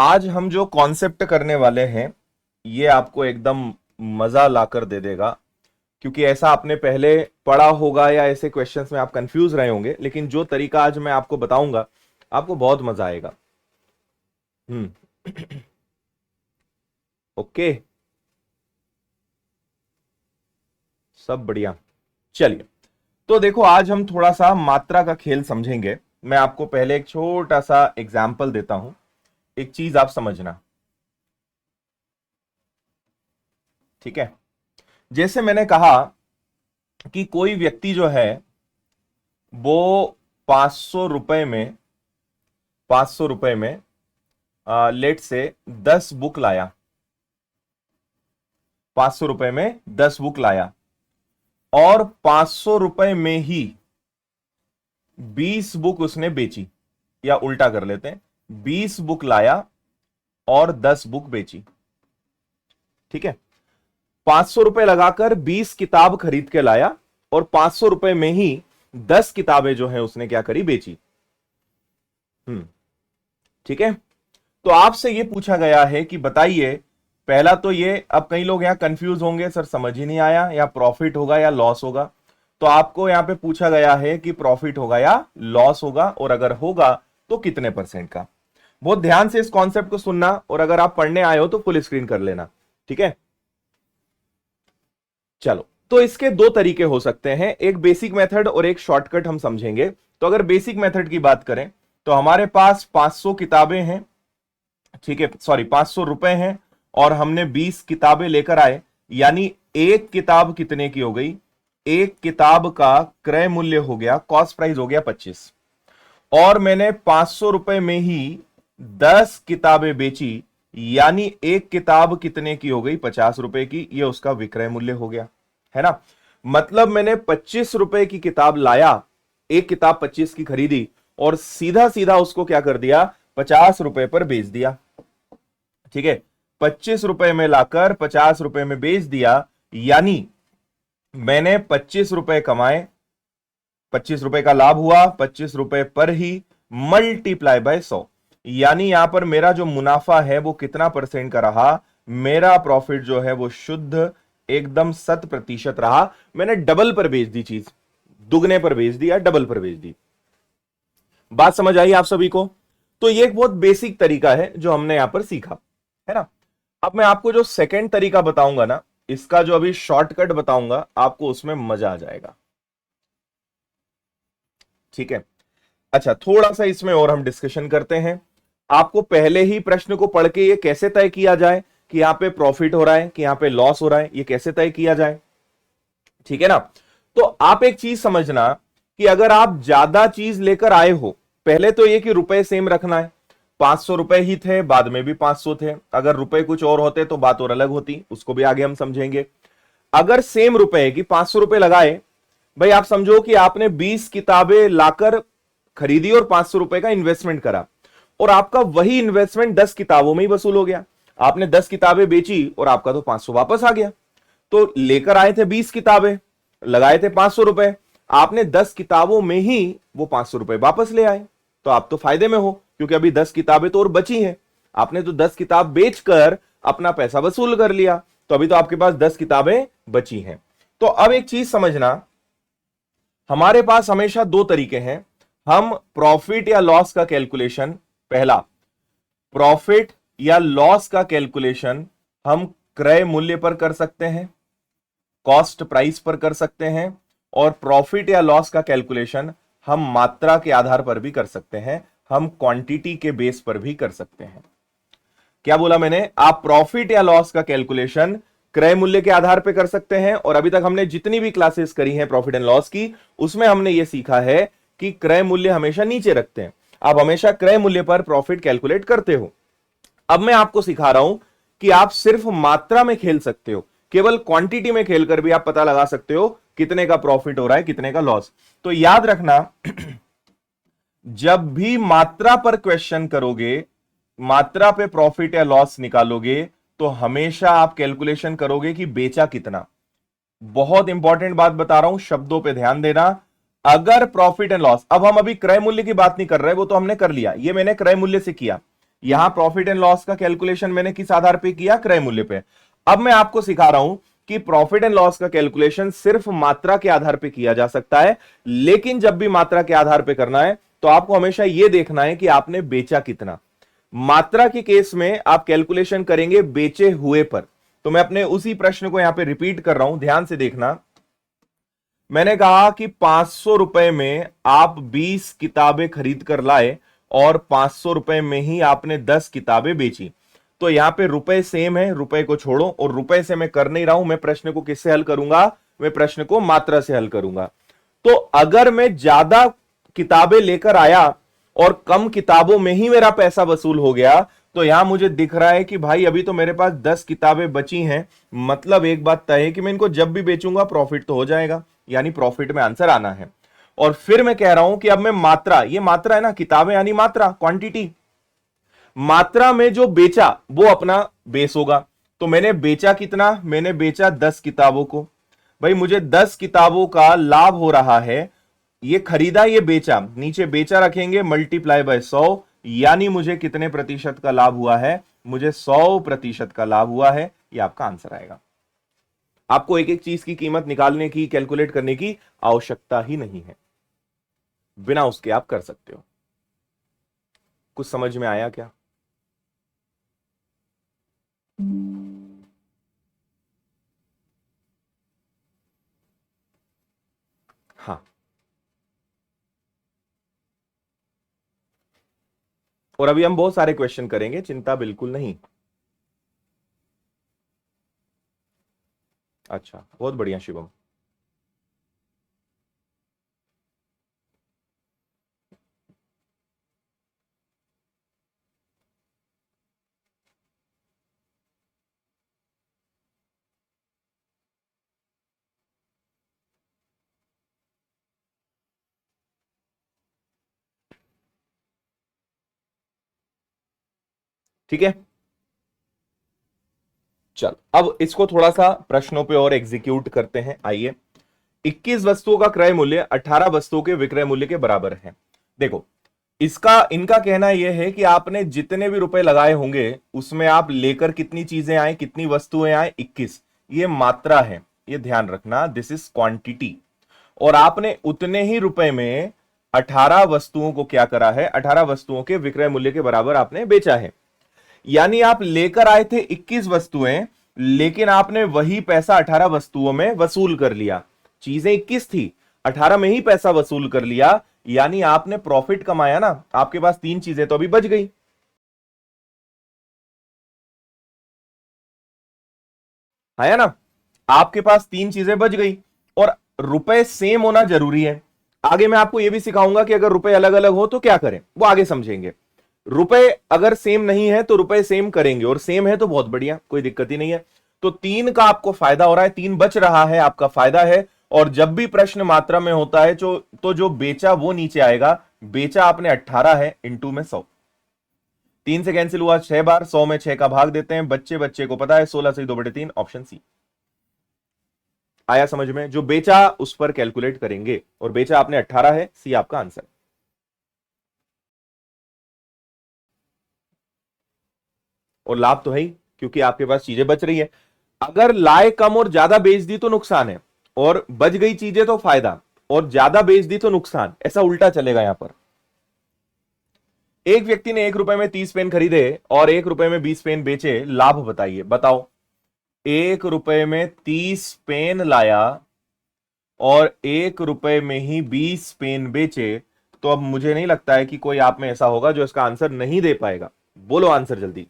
आज हम जो कॉन्सेप्ट करने वाले हैं ये आपको एकदम मजा लाकर दे देगा, क्योंकि ऐसा आपने पहले पढ़ा होगा या ऐसे क्वेश्चंस में आप कंफ्यूज रहे होंगे, लेकिन जो तरीका आज मैं आपको बताऊंगा आपको बहुत मजा आएगा। हम्म। ओके, सब बढ़िया। चलिए, तो देखो आज हम थोड़ा सा मात्रा का खेल समझेंगे। मैं आपको पहले एक छोटा सा एग्जाम्पल देता हूं, एक चीज आप समझना। ठीक है, जैसे मैंने कहा कि कोई व्यक्ति जो है वो 500 रुपए में 500 रुपए में लेट से 10 बुक लाया। 500 रुपए में 10 बुक लाया और 500 रुपए में ही 20 बुक उसने बेची, या उल्टा कर लेते हैं, 20 बुक लाया और 10 बुक बेची। ठीक है, 500 रुपए लगाकर 20 किताब खरीद के लाया और 500 रुपए में ही 10 किताबें जो है उसने क्या करी, बेची। ठीक है, तो आपसे यह पूछा गया है कि बताइए, पहला तो ये, अब कई लोग यहां कंफ्यूज होंगे, सर समझ ही नहीं आया, या प्रॉफिट होगा या लॉस होगा। तो आपको यहां पे पूछा गया है कि प्रॉफिट होगा या लॉस होगा, और अगर होगा तो कितने परसेंट का। बहुत ध्यान से इस कॉन्सेप्ट को सुनना, और अगर आप पढ़ने आए हो तो फुल स्क्रीन कर लेना। ठीक है, चलो, तो इसके दो तरीके हो सकते हैं, एक बेसिक मेथड और एक शॉर्टकट हम समझेंगे। तो अगर बेसिक मेथड की बात करें तो हमारे पास 500 किताबें हैं। ठीक है, सॉरी 500 रुपए हैं और हमने 20 किताबें लेकर आए, यानी एक किताब कितने की हो गई, एक किताब का क्रय मूल्य हो गया, कॉस्ट प्राइस हो गया 25, और मैंने 500 रुपए में ही 10 किताबें बेची, यानी एक किताब कितने की हो गई, 50 रुपए की, ये उसका विक्रय मूल्य हो गया, है ना। मतलब मैंने 25 रुपए की किताब लाया, एक किताब 25 की खरीदी और सीधा सीधा उसको क्या कर दिया, 50 रुपए पर बेच दिया। ठीक है, 25 रुपए में लाकर 50 रुपए में बेच दिया, यानी मैंने 25 रुपए कमाए, 25 रुपए का लाभ हुआ, 25 रुपए पर ही मल्टीप्लाई बाय 100, यानी यहां पर मेरा जो मुनाफा है वो कितना परसेंट का रहा, मेरा प्रॉफिट जो है वो शुद्ध एकदम 100% रहा। मैंने डबल पर बेच दी चीज, दुगने पर बेच दिया, डबल पर बेच दी। बात समझ आई आप सभी को। तो ये एक बहुत बेसिक तरीका है जो हमने यहां पर सीखा, है ना। अब मैं आपको जो सेकंड तरीका बताऊंगा ना, इसका जो अभी शॉर्टकट बताऊंगा आपको, उसमें मजा आ जाएगा। ठीक है, अच्छा थोड़ा सा इसमें और हम डिस्कशन करते हैं। आपको पहले ही प्रश्न को पढ़ के ये कैसे तय किया जाए कि यहां पे प्रॉफिट हो रहा है कि यहां पे लॉस हो रहा है, ये कैसे तय किया जाए। ठीक है ना, तो आप एक चीज समझना कि अगर आप ज्यादा चीज लेकर आए हो, पहले तो ये कि रुपए सेम रखना है। 500 रुपए ही थे, बाद में भी 500 थे, अगर रुपए कुछ और होते तो बात और अलग होती, उसको भी आगे हम समझेंगे। अगर सेम रुपए की 500 रुपए लगाए, भाई आप समझो कि आपने 20 किताबें लाकर खरीदी और 500 रुपए का इन्वेस्टमेंट करा, और आपका वही इन्वेस्टमेंट 10 किताबों में ही वसूल हो गया। आपने 10 किताबें बेची और आपका तो 500 वापस आ गया। तो लेकर आए थे 20 किताबें, लगाए थे 500 रुपए, आपने 10 किताबों में ही वो 500 रुपए वापस ले आए, तो आप तो फायदे में हो, क्योंकि अभी 10 किताबें तो और बची हैं। आपने तो 10 किताब बेचकर अपना पैसा वसूल कर लिया, तो अभी तो आपके पास 10 किताबें बची हैं। तो अब एक चीज समझना, हमारे पास हमेशा दो तरीके हैं। हम प्रॉफिट या लॉस का कैलकुलेशन, पहला प्रॉफिट या लॉस का कैलकुलेशन हम क्रय मूल्य पर कर सकते हैं, कॉस्ट प्राइस पर कर सकते हैं, और प्रॉफिट या लॉस का कैलकुलेशन हम मात्रा के आधार पर भी कर सकते हैं, हम क्वांटिटी के बेस पर भी कर सकते हैं। क्या बोला मैंने, आप प्रॉफिट या लॉस का कैलकुलेशन क्रय मूल्य के आधार पर कर सकते हैं, और अभी तक हमने जितनी भी क्लासेस करी हैं प्रॉफिट एंड लॉस की, उसमें हमने यह सीखा है कि क्रय मूल्य हमेशा नीचे रखते हैं, आप हमेशा क्रय मूल्य पर प्रॉफिट कैलकुलेट करते हो। अब मैं आपको सिखा रहा हूं कि आप सिर्फ मात्रा में खेल सकते हो, केवल क्वांटिटी में खेलकर भी आप पता लगा सकते हो कितने का प्रॉफिट हो रहा है, कितने का लॉस। तो याद रखना, जब भी मात्रा पर क्वेश्चन करोगे, मात्रा पे प्रॉफिट या लॉस निकालोगे, तो हमेशा आप कैलकुलेशन करोगे कि बेचा कितना। बहुत इंपॉर्टेंट बात बता रहा हूं, शब्दों पे ध्यान देना। अगर प्रॉफिट एंड लॉस, अब हम अभी क्रय मूल्य की बात नहीं कर रहे, वो तो हमने कर लिया, ये मैंने क्रय मूल्य से किया, यहां प्रॉफिट एंड लॉस का कैलकुलेशन मैंने किस आधार पे किया? क्रय मूल्य पे। अब मैं आपको सिखा रहा हूं कि प्रॉफिट एंड लॉस का कैलकुलेशन सिर्फ मात्रा के आधार पे किया जा सकता है, लेकिन जब भी मात्रा के आधार पे करना है तो आपको हमेशा यह देखना है कि आपने बेचा कितना। मात्रा के केस में आप कैलकुलेशन करेंगे बेचे हुए पर। तो मैं अपने उसी प्रश्न को यहां पे रिपीट कर रहा हूं, ध्यान से देखना। मैंने कहा कि 500 रुपए में आप 20 किताबें खरीद कर लाए और 500 रुपए में ही आपने 10 किताबें बेची। तो यहां पे रुपए सेम है, रुपए को छोड़ो, और रुपए से मैं कर नहीं रहा हूं, मैं प्रश्न को किससे हल करूंगा? मैं प्रश्न को मात्रा से हल करूंगा। तो अगर मैं ज्यादा किताबें लेकर आया और कम किताबों में ही मेरा पैसा वसूल हो गया, तो यहां मुझे दिख रहा है कि भाई अभी तो मेरे पास 10 किताबें बची हैं, मतलब एक बात तय है कि मैं इनको जब भी बेचूंगा प्रॉफिट तो हो जाएगा, यानी प्रॉफिट में आंसर आना है। और फिर मैं कह रहा हूं कि अब मैं मात्रा, ये मात्रा है ना, किताबें यानी मात्रा, क्वांटिटी, मात्रा में जो बेचा वो अपना बेस होगा। तो मैंने बेचा कितना? मैंने बेचा 10 किताबों को। भाई मुझे 10 किताबों का लाभ हो रहा है, ये खरीदा ये बेचा, नीचे बेचा रखेंगे मल्टीप्लाई बाय 100, यानी मुझे कितने प्रतिशत का लाभ हुआ है? मुझे 100% का लाभ हुआ है। ये आपका आंसर आएगा। आपको एक एक चीज की कीमत निकालने की, कैलकुलेट करने की आवश्यकता ही नहीं है, बिना उसके आप कर सकते हो। कुछ समझ में आया क्या? हाँ, और अभी हम बहुत सारे क्वेश्चन करेंगे, चिंता बिल्कुल नहीं। अच्छा, बहुत बढ़िया शिवम। ठीक है, चल अब इसको थोड़ा सा प्रश्नों पे और एग्जीक्यूट करते हैं। आइए, 21 वस्तुओं का क्रय मूल्य 18 वस्तुओं के विक्रय मूल्य के बराबर है। देखो, इसका इनका कहना यह है कि आपने जितने भी रुपए लगाए होंगे उसमें आप लेकर कितनी चीजें आए, कितनी वस्तुएं आए? 21। ये मात्रा है, ये ध्यान रखना, दिस इज क्वांटिटी। और आपने उतने ही रुपए में 18 वस्तुओं को क्या करा है? 18 वस्तुओं के विक्रय मूल्य के बराबर आपने बेचा है। यानी आप लेकर आए थे 21 वस्तुएं, लेकिन आपने वही पैसा 18 वस्तुओं में वसूल कर लिया। चीजें 21 थी, 18 में ही पैसा वसूल कर लिया, यानी आपने प्रॉफिट कमाया ना। आपके पास 3 चीजें तो अभी बच गई, है ना? आपके पास 3 चीजें बच गई, और रुपए सेम होना जरूरी है। आगे मैं आपको यह भी सिखाऊंगा कि अगर रुपए अलग अलग हो तो क्या करें, वो आगे समझेंगे। रुपए अगर सेम नहीं है तो रुपए सेम करेंगे, और सेम है तो बहुत बढ़िया, कोई दिक्कत ही नहीं है। तो 3 का आपको फायदा हो रहा है, 3 बच रहा है, आपका फायदा है। और जब भी प्रश्न मात्रा में होता है तो जो बेचा वो नीचे आएगा। बेचा आपने 18 है, इंटू में 100, 3 से कैंसिल हुआ 6 बार, 100 में 6 का भाग देते हैं, बच्चे बच्चे को पता है 16 से 2/3, ऑप्शन सी। आया समझ में? जो बेचा उस पर कैलकुलेट करेंगे, और बेचा आपने 18 है, सी आपका आंसर। और लाभ तो है ही, क्योंकि आपके पास चीजें बच रही है। अगर लाए कम और ज्यादा बेच दी तो नुकसान है, और बच गई चीजें तो फायदा, और ज्यादा बेच दी तो नुकसान, ऐसा उल्टा चलेगा यहां पर। एक व्यक्ति ने 1 रुपए में 30 पेन खरीदे और 1 रुपए में 20 पेन बेचे, लाभ बताइए। बताओ, 1 रुपए में 30 पेन लाया और 1 रुपए में ही 20 पेन बेचे, तो अब मुझे नहीं लगता है कि कोई आप में ऐसा होगा जो इसका आंसर नहीं दे पाएगा। बोलो आंसर जल्दी।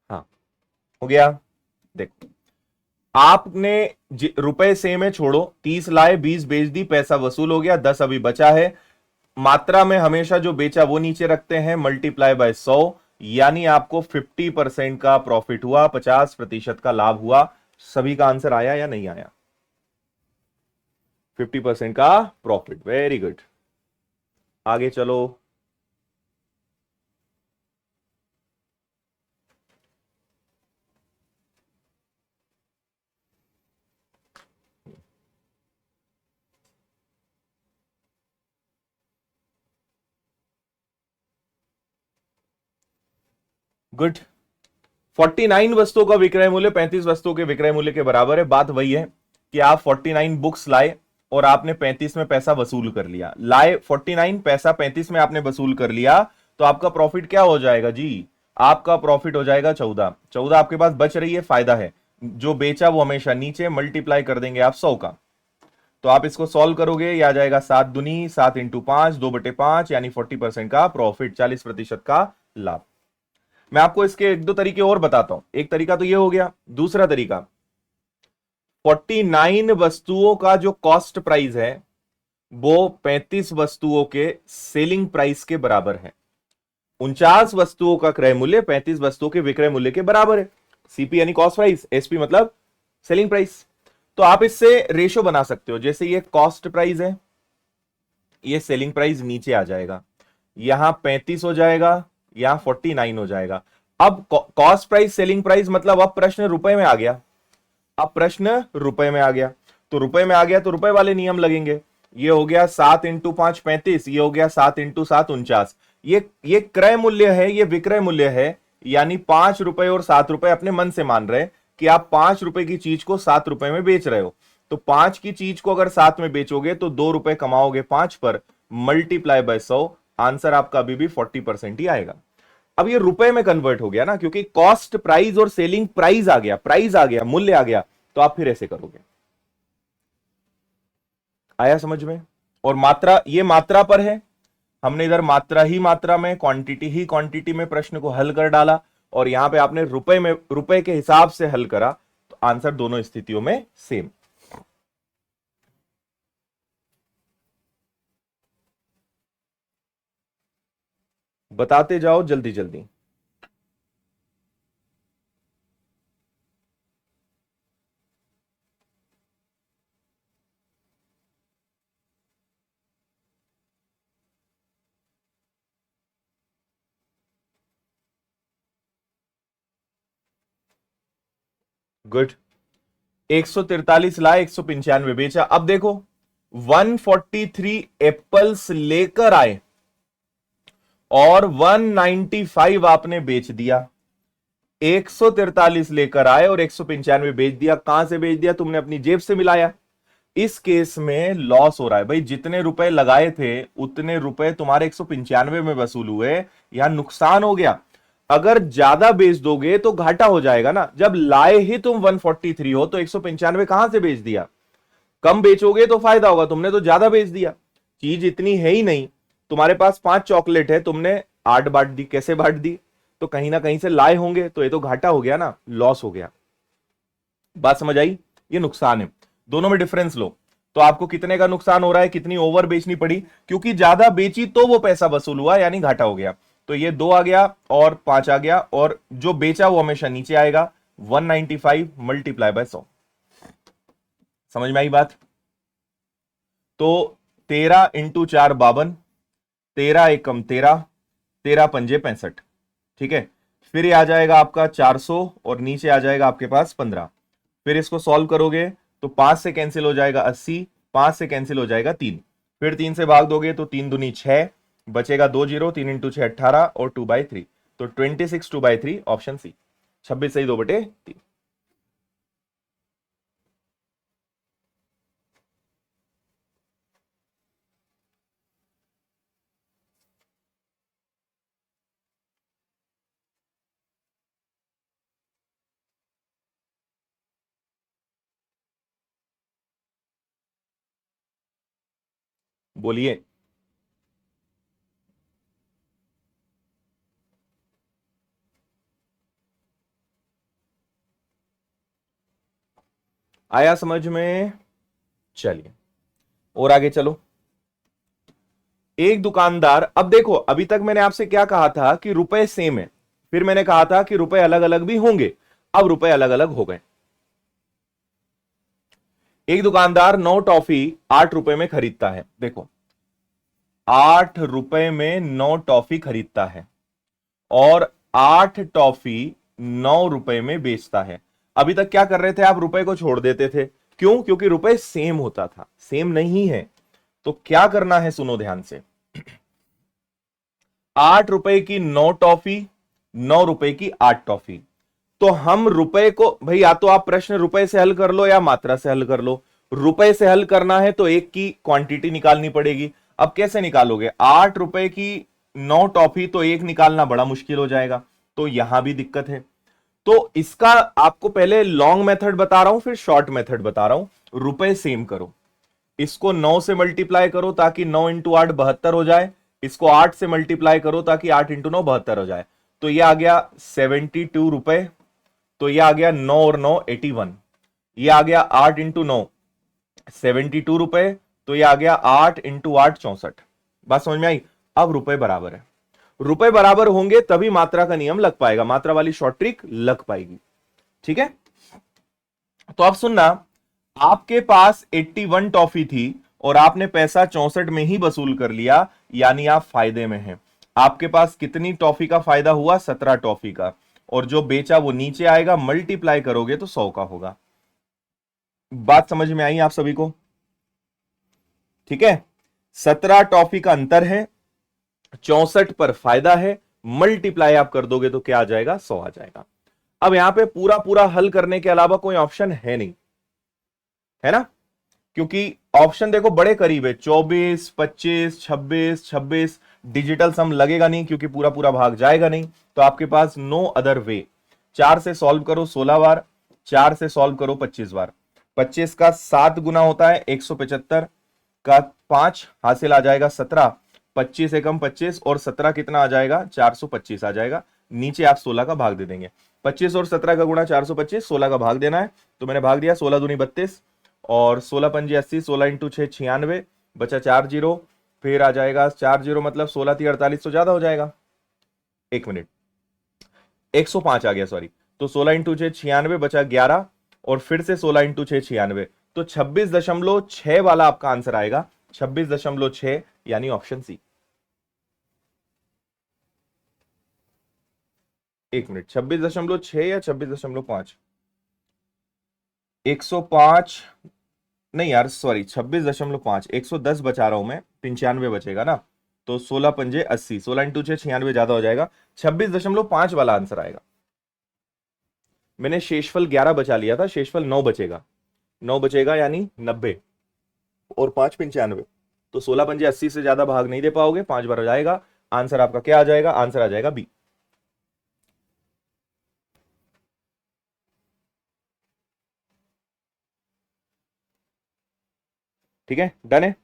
हाँ, हो गया। देखो, आपने रुपए सेम है, छोड़ो, 30 लाए, 20 बेच दी, पैसा वसूल हो गया, 10 अभी बचा है। मात्रा में हमेशा जो बेचा वो नीचे रखते हैं, मल्टीप्लाई बाय 100, यानी आपको 50% का प्रॉफिट हुआ, 50% का लाभ हुआ। सभी का आंसर आया या नहीं आया? 50% का प्रॉफिट, वेरी गुड। आगे चलो। गुड। 49 वस्तुओं का विक्रय मूल्य 35 वस्तुओं के विक्रय मूल्य के बराबर है। बात वही है कि आप 49 बुक्स लाए और आपने 35 में पैसा वसूल कर लिया। लाए 49, पैसा 35 में आपने वसूल कर लिया, तो आपका प्रॉफिट क्या हो जाएगा जी? आपका प्रॉफिट हो जाएगा 14। 14 आपके पास बच रही है, फायदा है। जो बेचा वो हमेशा नीचे, मल्टीप्लाई कर देंगे आप 100 का। तो आप इसको सॉल्व करोगे, ये आ जाएगा 7 दूनी 7 इंटू 5, 2/5, यानी 40% का प्रॉफिट, 40% का लाभ। मैं आपको इसके एक दो तरीके और बताता हूं। एक तरीका तो ये हो गया। दूसरा तरीका, 49 वस्तुओं का जो कॉस्ट प्राइस है वो 35 वस्तुओं के सेलिंग प्राइस के बराबर है। 49 वस्तुओं का क्रय मूल्य 35 वस्तुओं के विक्रय मूल्य के बराबर है। सीपी यानी कॉस्ट प्राइस, एसपी मतलब सेलिंग प्राइस। तो आप इससे रेशो बना सकते हो। जैसे ये कॉस्ट प्राइस है, ये सेलिंग प्राइस नीचे आ जाएगा, यहां 35 हो जाएगा, यहां 49 हो जाएगा। अब कॉस्ट प्राइस सेलिंग प्राइस मतलब अब प्रश्न रुपए में आ गया। अब प्रश्न रुपए में आ गया, तो रुपए में आ गया तो रुपए वाले नियम लगेंगे। ये हो गया 7 इंटू 5 35, ये हो गया 7 इंटू 7 49। ये क्रय मूल्य है, ये विक्रय मूल्य है, यानी 5 रुपए और 7 रुपए अपने मन से मान रहे कि आप 5 रुपए की चीज को 7 रुपए में बेच रहे हो। तो 5 की चीज को अगर 7 में बेचोगे तो 2 रुपए कमाओगे 5 पर, मल्टीप्लाई बाय 100, आंसर आपका अभी भी 40% ही आएगा। अब ये रुपए में कन्वर्ट हो गया ना, क्योंकि कॉस्ट प्राइस और सेलिंग प्राइस आ गया, प्राइस आ गया, मूल्य आ गया। तो आप फिर ऐसे करोगे। आया समझ में? और मात्रा, ये मात्रा पर है, हमने इधर मात्रा ही मात्रा में, क्वांटिटी ही क्वांटिटी में प्रश्न को हल कर डाला, और यहां पे आपने रुपए में रुपए के हिसाब से हल करा, तो आंसर दोनों स्थितियों में सेम। बताते जाओ जल्दी जल्दी। गुड। 143 लाए, 195 बेचा। अब देखो 143 एप्पल्स लेकर आए और 195 आपने बेच दिया। 143 लेकर आए और 195 बेच दिया। कहां से बेच दिया? तुमने अपनी जेब से मिलाया। इस केस में लॉस हो रहा है भाई। जितने रुपए लगाए थे उतने रुपए तुम्हारे 195 में वसूल हुए, यहां नुकसान हो गया। अगर ज्यादा बेच दोगे तो घाटा हो जाएगा ना। जब लाए ही तुम 143 हो तो 195 कहां से बेच दिया? कम बेचोगे तो फायदा होगा, तुमने तो ज्यादा बेच दिया। चीज इतनी है ही नहीं। तुम्हारे पास 5 चॉकलेट है, तुमने 8 बांट दी। कैसे बांट दी? तो कहीं ना कहीं से लाए होंगे, तो ये तो घाटा हो गया ना, लॉस हो गया। बात समझ आई? ये नुकसान है। दोनों में डिफरेंस लो तो आपको कितने का नुकसान हो रहा है, कितनी ओवर बेचनी पड़ी, क्योंकि ज्यादा बेची तो वो पैसा वसूल हुआ, यानी घाटा हो गया। तो ये 2 आ गया और 5 आ गया, और जो बेचा वो हमेशा नीचे आएगा। 195 मल्टीप्लाई बाय 100। समझ में आई बात? तो 13 इंटू 4 52, 13 एकम 13, 13 पंजे 65। ठीक है। फिर ये आ जाएगा आपका 400 और नीचे आ जाएगा आपके पास 15। फिर इसको सॉल्व करोगे तो 5 से कैंसिल हो जाएगा 80, 5 से कैंसिल हो जाएगा 3। फिर 3 से भाग दोगे तो 3 दूनी 6, बचेगा 2 जीरो, 3 इंटू 6 18 और 2/3। तो 26 2/3, ऑप्शन सी। 26 सही 2/3। बोलिए। आया समझ में? चलिए और आगे चलो। एक दुकानदार, अब देखो अभी तक मैंने आपसे क्या कहा था कि रुपए सेम है, फिर मैंने कहा था कि रुपए अलग अलग भी होंगे। अब रुपए अलग अलग हो गए। एक दुकानदार 9 टॉफी 8 रुपए में खरीदता है। देखो 8 रुपए में 9 टॉफी खरीदता है और 8 टॉफी 9 रुपए में बेचता है। अभी तक क्या कर रहे थे आप, रुपए को छोड़ देते थे। क्यों? क्योंकि रुपए सेम होता था, सेम नहीं है। तो क्या करना है, सुनो ध्यान से। 8 रुपए की 9 टॉफी, 9 रुपए की 8 टॉफी। तो हम रुपए को, भाई या तो आप प्रश्न रुपए से हल कर लो या मात्रा से हल कर लो। रुपए से हल करना है तो एक की क्वांटिटी निकालनी पड़ेगी। अब कैसे निकालोगे? 8 रुपए की 9 टॉफी तो एक निकालना बड़ा मुश्किल हो जाएगा, तो यहां भी दिक्कत है। तो इसका आपको पहले लॉन्ग मेथड बता रहा हूं, फिर शॉर्ट मेथड बता रहा हूं। रुपए सेम करो, इसको 9 से मल्टीप्लाई करो ताकि 9 इंटू 8 72 हो जाए। इसको 8 से मल्टीप्लाई करो ताकि 8 इंटू 9 72 हो जाए। तो ये आ गया 72 रुपए। तो ये आ गया 9 और 9 81। ये आ गया 8 इंटू 9 72 रुपए। तो ये आ गया 8 इंटू 8 64। बात समझ में आई? अब रुपए बराबर है। रुपए बराबर होंगे तभी मात्रा का नियम लग पाएगा, मात्रा वाली शॉर्ट ट्रिक लग पाएगी। ठीक है, तो अब सुनना, आपके पास 81 टॉफी थी और आपने पैसा 64 में ही वसूल कर लिया, यानी आप फायदे में हैं। आपके पास कितनी टॉफी का फायदा हुआ? 17 टॉफी का। और जो बेचा वो नीचे आएगा, मल्टीप्लाई करोगे तो 100 का होगा। बात समझ में आई आप सभी को? ठीक है, 17 टॉफी का अंतर है, 64 पर फायदा है, मल्टीप्लाई आप कर दोगे तो क्या आ जाएगा? 100 आ जाएगा। अब यहां पे पूरा पूरा हल करने के अलावा कोई ऑप्शन है नहीं, है ना? क्योंकि ऑप्शन देखो बड़े करीब है, 24, 25, 26, 26। डिजिटल सम लगेगा नहीं क्योंकि पूरा पूरा भाग जाएगा नहीं, तो आपके पास नो अदर वे। 4 से सॉल्व करो 16 बार, 4 से सॉल्व करो 25 बार। 25 का 7 गुना होता है 175 का 5 हासिल आ जाएगा 17। 25 एकम 25 और 17 कितना आ जाएगा? 425 आ जाएगा। नीचे आप 16 का भाग दे देंगे। 25 और 17 का गुणा 425, 16 का भाग देना है, तो मैंने भाग दिया। 16 दूनी 32 और 16 पंजे 80, 16 इंटू 6 96, बचा 4 जीरो। फिर आ जाएगा 4 जीरो मतलब 16 थी 48, तो ज्यादा हो जाएगा। एक मिनट, 105 आ गया, सॉरी। तो 16 इंटू 6 96, बचा 11 और फिर से 16 इंटू 6 96, तो 26.6 वाला आपका आंसर आएगा। 26.6 यानी ऑप्शन सी। एक मिनट, 26.6 या 26.5? 105 नहीं यार, सॉरी, 26.5। 110 बचा रहा हूं मैं, 95 बचेगा ना। तो 16 पंजे 80, 16 इंटू 6 96 ज्यादा हो जाएगा, 26.5 वाला आंसर आएगा। मैंने शेषफल 11 बचा लिया था, शेषफल 9 बचेगा। 9 बचेगा यानी 90 और 5 95। तो 16 पंजे 80 से ज्यादा भाग नहीं दे पाओगे, 5 बार हो जाएगा। आंसर आपका क्या आ जाएगा? आंसर आ जाएगा बी। ठीक है, डन है।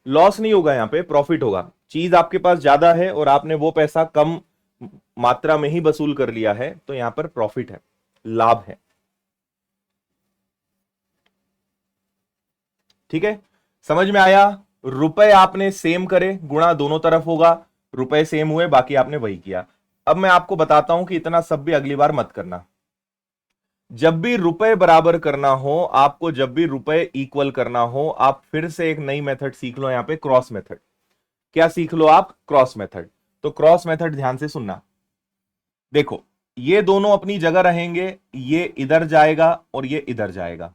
लॉस नहीं होगा, यहां पे प्रॉफिट होगा। चीज आपके पास ज्यादा है और आपने वो पैसा कम मात्रा में ही वसूल कर लिया है, तो यहां पर प्रॉफिट है, लाभ है। ठीक है, समझ में आया? रुपए आपने सेम करे, गुणा दोनों तरफ होगा। रुपए सेम हुए, बाकी आपने वही किया। अब मैं आपको बताता हूं कि इतना सब भी अगली बार मत करना। जब भी रुपए बराबर करना हो आपको, जब भी रुपए इक्वल करना हो, आप फिर से एक नई मेथड सीख लो, यहां पे क्रॉस मेथड। क्या सीख लो आप? Cross method. तो क्रॉस मेथड ध्यान से सुनना। देखो, ये दोनों अपनी जगह रहेंगे, ये इधर जाएगा और ये इधर जाएगा,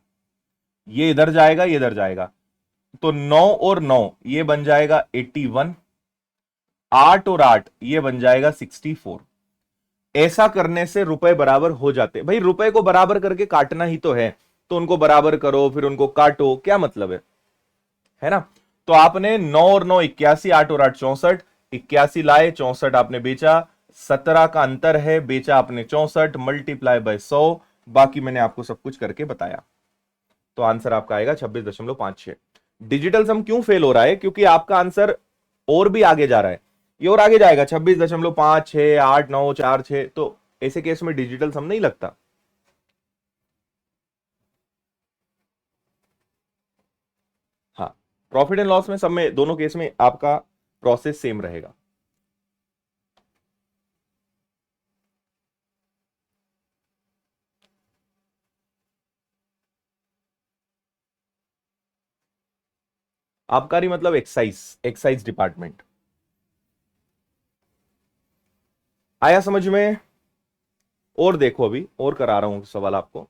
ये इधर जाएगा, ये इधर जाएगा। तो 9 और 9 ये बन जाएगा 81, 8 और 8 ये बन जाएगा 64। ऐसा करने से रुपए बराबर हो जाते। भाई रुपए को बराबर करके काटना ही तो है, तो उनको बराबर करो फिर उनको काटो, क्या मतलब है ना? तो आपने 9 और 9 81, 8 और 8 64, 81 लाए, 64 आपने बेचा, 17 का अंतर है, बेचा आपने 64, मल्टीप्लाई बाय 100। बाकी मैंने आपको सब कुछ करके बताया, तो आंसर आपका आएगा 26.56। डिजिटल सम क्यों फेल हो रहा है? क्योंकि आपका आंसर और भी आगे जा रहा है, ये और आगे जाएगा, 26.56, 8 9 4 6। तो ऐसे केस में डिजिटल सम नहीं लगता। हाँ, प्रॉफिट एंड लॉस में, सब में, दोनों केस में आपका प्रोसेस सेम रहेगा। आबकारी मतलब एक्साइज, एक्साइज डिपार्टमेंट। आया समझ में? और देखो अभी और करा रहा हूं सवाल आपको।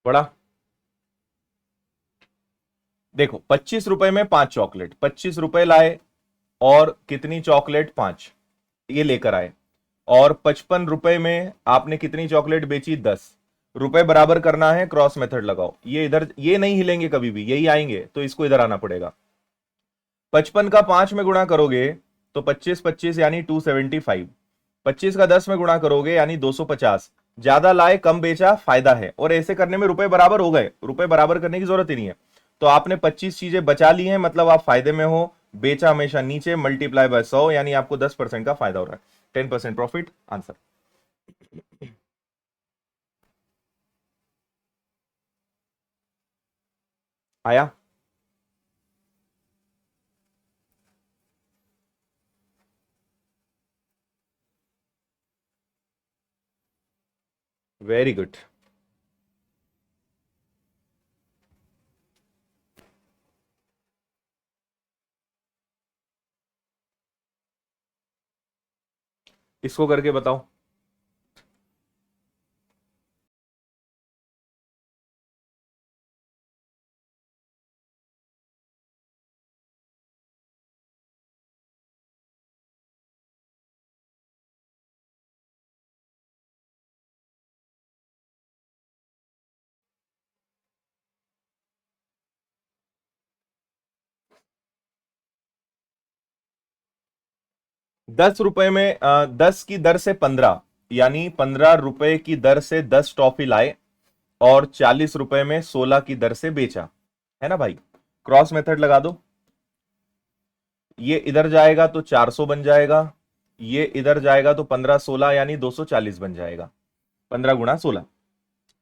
बड़ा देखो, 25 रुपए में 5 चॉकलेट, 25 रुपए लाए और कितनी चॉकलेट? 5, ये लेकर आए। और 55 रुपए में आपने कितनी चॉकलेट बेची? 10 रुपए। बराबर करना है, क्रॉस मेथड लगाओ। ये इधर, ये नहीं हिलेंगे कभी भी, यही आएंगे, तो इसको इधर आना पड़ेगा। 55 का 5 में गुणा करोगे तो 25 25 यानी 275। 25 का 10 में गुणा करोगे यानी 250। ज्यादा लाए कम बेचा, फायदा है। और ऐसे करने में रुपए बराबर हो गए, रुपए बराबर करने की जरूरत ही नहीं है। तो आपने 25 चीजें बचा ली हैं, मतलब आप फायदे में हो। बेचा हमेशा नीचे, मल्टीप्लाई बाय 100, यानी आपको 10% का फायदा हो रहा है। 10% प्रॉफिट, आंसर। आया? Very good. इसको करके बताओ। दस रुपए में 10 की दर से 15, यानी 15 रुपए की दर से 10 टॉफी लाए और 40 रुपए में 16 की दर से बेचा, है ना भाई? क्रॉस मेथड लगा दो। ये इधर जाएगा तो 400 बन जाएगा, ये इधर जाएगा तो 15 16 यानी 240 बन जाएगा। 15 गुणा 16।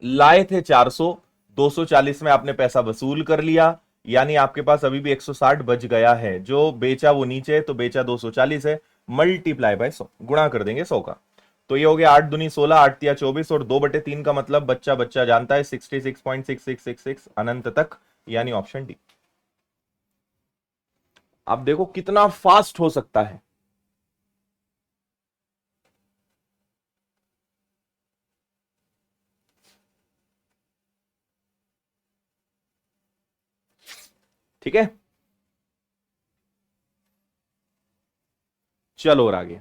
लाए थे 400, 240 में आपने पैसा वसूल कर लिया, यानी आपके पास अभी भी 160 बच गया है। जो बेचा वो नीचे, तो बेचा 240 है। मल्टीप्लाई बाय 100, गुणा कर देंगे 100 का। तो ये हो गया 8 दूनी 16, 8 तिया 24, और 2/3 का मतलब बच्चा बच्चा जानता है 66.6666 अनंत तक, यानी ऑप्शन डी। आप देखो कितना फास्ट हो सकता है। ठीक है, चलो और आगे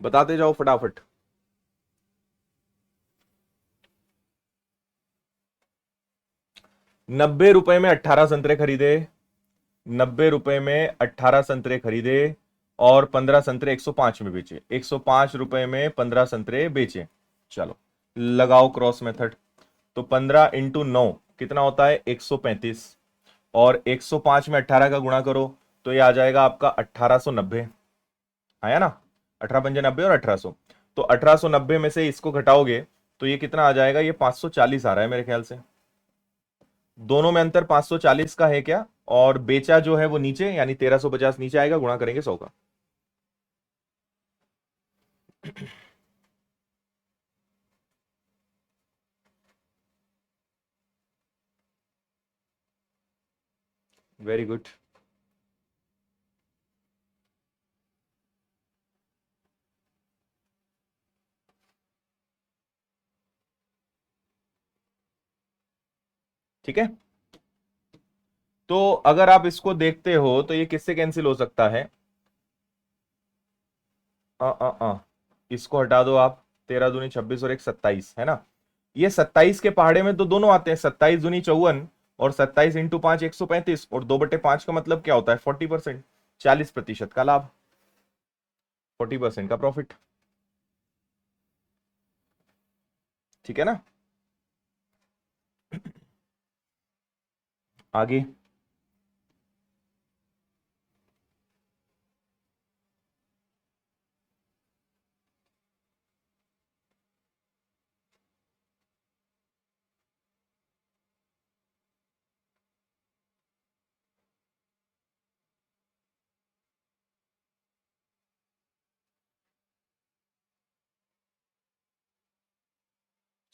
बताते जाओ फटाफट। 90 रुपए में 18 संतरे खरीदे, 90 रुपए में 18 संतरे खरीदे और 15 संतरे 105 में बेचे। 105 रुपए में 15 संतरे बेचे। चलो लगाओ क्रॉस मेथड। तो 15 × 9 कितना होता है? 135। और 105 में 18 का गुणा करो तो ये आ जाएगा आपका 1890। आया ना? 18×5 = 90 और 1800। तो 1890 में से इसको घटाओगे तो ये कितना आ जाएगा? ये 540 आ रहा है मेरे ख्याल से। दोनों में अंतर 540 का है क्या? और बेचा जो है वो नीचे, यानी 1350 नीचे आएगा, गुणा करेंगे 100 का। Very good. ठीक है, तो अगर आप इसको देखते हो तो ये किससे कैंसिल हो सकता है? अ अ अ इसको हटा दो आप। 13 दूनी 26 और एक 27, है ना? ये 27 के पहाड़े में तो दोनों आते हैं, 27 दूनी 54 और 27 × 5 135, और 2/5 का मतलब क्या होता है? 40%, 40% का लाभ, 40% का प्रॉफिट। ठीक है ना? आगे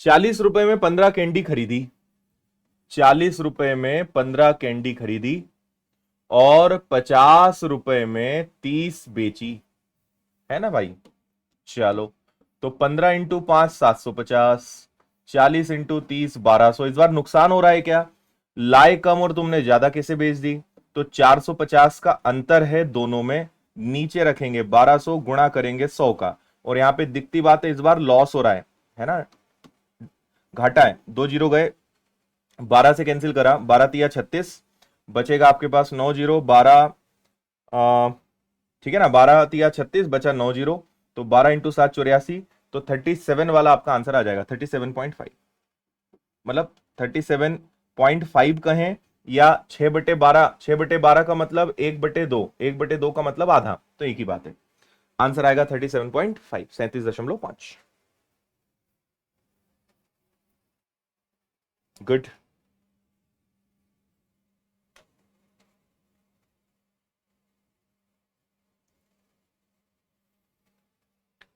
40 रुपए में 15 कैंडी खरीदी, 40 रुपए में 15 कैंडी खरीदी और 50 रुपए में 30 बेची, है ना भाई। चलो तो 15 × 5 750, 40 × 30 1200। इस बार नुकसान हो रहा है क्या, लाए कम और तुमने ज्यादा कैसे बेच दी, तो 450 का अंतर है दोनों में, नीचे रखेंगे 1200 गुणा करेंगे 100 का, और यहां पे दिखती बात है इस बार लॉस हो रहा है ना, घाटा है, 2 जीरो गए, 12 से कैंसिल करा, 12 तिया 36, बचेगा आपके पास 9 जीरो, 12 ठीक है ना, 12 तिया 36 बचा 9 जीरो, तो 12 × 7 84, तो 37 वाला आपका आंसर आ जाएगा, 37.5, मतलब 37.5 कहें या 6/12, 6/12 का मतलब 1/2, 1/2 का मतलब आधा, तो एक ही बात है, आंसर आएगा 37.5, 37.5। गुड।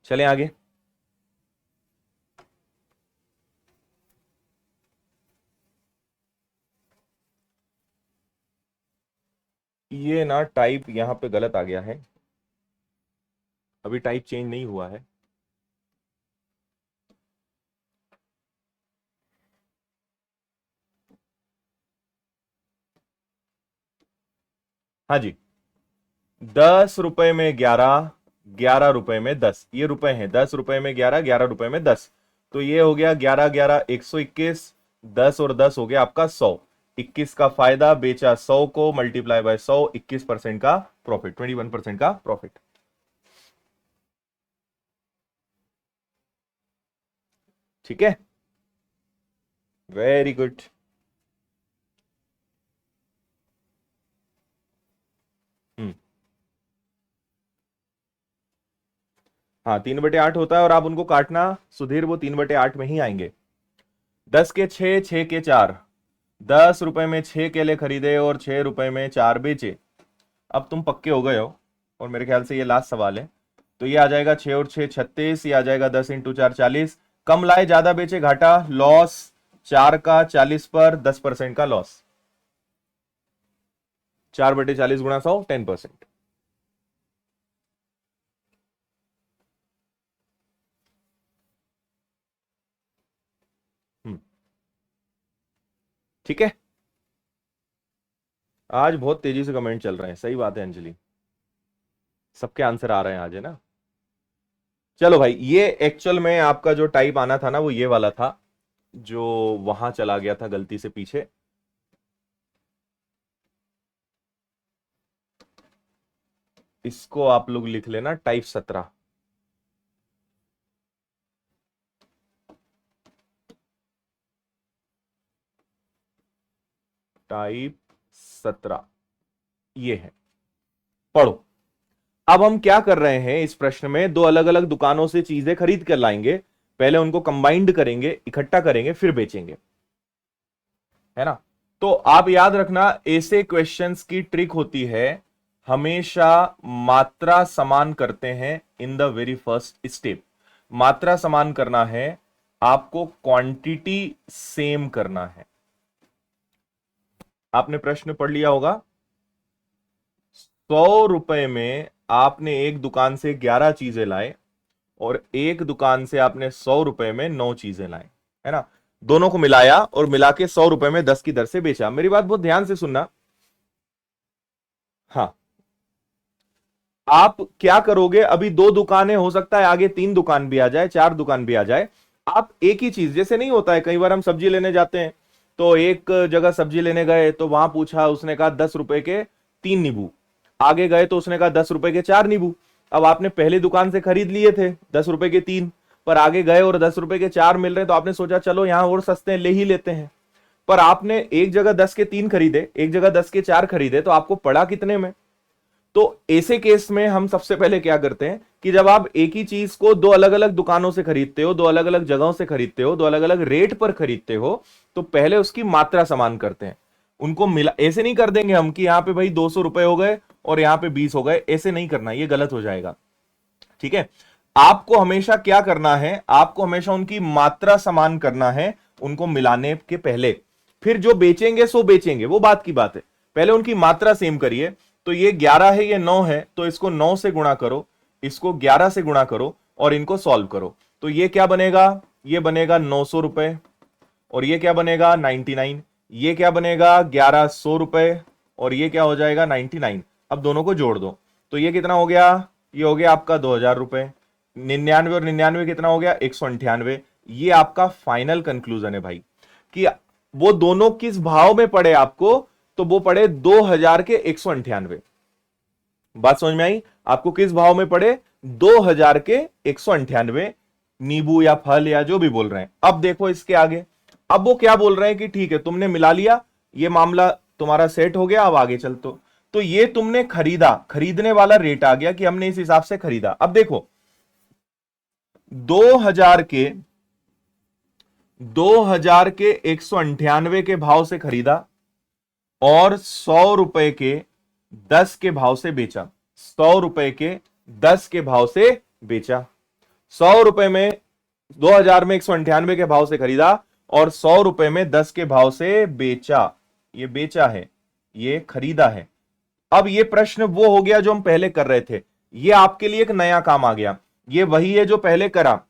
चलें आगे। ये ना टाइप यहां पे गलत आ गया है, अभी टाइप चेंज नहीं हुआ है। हाँ जी, 10 रुपए में 11, 11 रुपए में 10, ये रुपए हैं, 10 रुपए में 11, 11 रुपए में 10, तो ये हो गया 11 11 121, 10 और 10 हो गया आपका 100, 21 का फायदा, बेचा 100 को, मल्टीप्लाई बाय 100, 21% का प्रॉफिट, 21% का प्रॉफिट। ठीक है, वेरी गुड। हाँ 3/8 होता है, और आप उनको काटना सुधीर, वो 3/8 में ही आएंगे। 10 के 6, 6 के 4, 10 रुपए में 6 केले खरीदे और 6 रुपए में 4 बेचे। अब तुम पक्के हो गए हो, और मेरे ख्याल से ये लास्ट सवाल है, तो ये आ जाएगा 6 और 6 36, ये आ जाएगा 10 × 4 40, कम लाए ज्यादा बेचे घाटा, लॉस 4 का 40 पर 10% का लॉस, 4/40 गुणा 100, 10%। ठीक है, आज बहुत तेजी से कमेंट चल रहे हैं, सही बात है अंजलि, सबके आंसर आ रहे हैं आज, है ना। चलो भाई, ये एक्चुअल में आपका जो टाइप आना था ना, वो ये वाला था, जो वहां चला गया था गलती से पीछे। इसको आप लोग लिख लेना टाइप 17। टाइप 17 ये है, पढ़ो। अब हम क्या कर रहे हैं इस प्रश्न में, दो अलग अलग दुकानों से चीजें खरीद कर लाएंगे, पहले उनको कंबाइंड करेंगे, इकट्ठा करेंगे, फिर बेचेंगे, है ना। तो आप याद रखना, ऐसे क्वेश्चंस की ट्रिक होती है, हमेशा मात्रा समान करते हैं in the very first step. मात्रा समान करना है, आपको क्वांटिटी सेम करना है। आपने प्रश्न पढ़ लिया होगा, 100 रुपए में आपने एक दुकान से 11 चीजें लाए और एक दुकान से आपने 100 रुपए में 9 चीजें लाए, है ना। दोनों को मिलाया और मिला के 100 रुपए में 10 की दर से बेचा। मेरी बात बहुत ध्यान से सुनना। हाँ, आप क्या करोगे, अभी दो दुकानें, हो सकता है आगे 3 दुकान भी आ जाए, 4 दुकान भी आ जाए, आप एक ही चीज, जैसे नहीं होता है कई बार हम सब्जी लेने जाते हैं, तो एक जगह सब्जी लेने गए तो वहां पूछा, उसने कहा 10 रुपए के 3 नींबू, आगे गए तो उसने कहा 10 रुपए के 4 नींबू। अब आपने पहले दुकान से खरीद लिए थे 10 रुपए के 3, पर आगे गए और 10 रुपए के 4 मिल रहे हैं, तो आपने सोचा चलो यहां और सस्ते हैं, ले ही लेते हैं। पर आपने एक जगह 10 के 3 खरीदे, एक जगह 10 के 4 खरीदे, तो आपको पड़ा कितने में। तो ऐसे केस में हम सबसे पहले क्या करते हैं कि जब आप एक ही चीज को दो अलग अलग दुकानों से खरीदते हो, दो अलग अलग जगहों से खरीदते हो, दो अलग अलग रेट पर खरीदते हो, तो पहले उसकी मात्रा समान करते हैं, उनको मिला। ऐसे नहीं कर देंगे हम कि यहां पे भाई 200 रुपए हो गए और यहां पे 20 हो गए, ऐसे नहीं करना, ये गलत हो जाएगा। ठीक है, आपको हमेशा क्या करना है, आपको हमेशा उनकी मात्रा समान करना है उनको मिलाने के पहले। फिर जो बेचेंगे सो बेचेंगे, वो बात की बात है, पहले उनकी मात्रा सेम करिए। तो ये 11 है, ये 9 है, तो इसको 9 से गुणा करो, इसको 11 से गुणा करो और इनको सॉल्व करो। तो ये क्या बनेगा, ये बनेगा 900 रुपए, और ये क्या बनेगा 99, ये क्या बनेगा 1100 रुपए, और ये क्या हो जाएगा 99। अब दोनों को जोड़ दो, तो ये कितना हो गया, ये हो गया आपका 2000 रुपए। 99 और 99 कितना हो गया 198। ये आपका फाइनल कंक्लूजन है भाई, कि वो दोनों किस भाव में पड़े आपको, तो वो पड़े 2000 के 198। बात समझ में आई, आपको किस भाव में पड़े 2000 के 198, नींबू या फल या जो भी बोल रहे हैं। अब देखो इसके आगे, अब वो क्या बोल रहे हैं कि ठीक है तुमने मिला लिया, ये मामला तुम्हारा सेट हो गया, अब आगे चल। तो ये तुमने खरीदा, खरीदने वाला रेट आ गया कि हमने इस हिसाब से खरीदा। अब देखो 2000 के 198 के भाव से खरीदा और 100 रुपए के 10 के भाव से बेचा, 100 रुपए के 10 के भाव से बेचा। 100 रुपए में 2000 में 198 के भाव से खरीदा और 100 रुपए में 10 के भाव से बेचा। ये बेचा है, ये खरीदा है। अब ये प्रश्न वो हो गया जो हम पहले कर रहे थे, ये आपके लिए एक नया काम आ गया। ये वही है जो पहले करा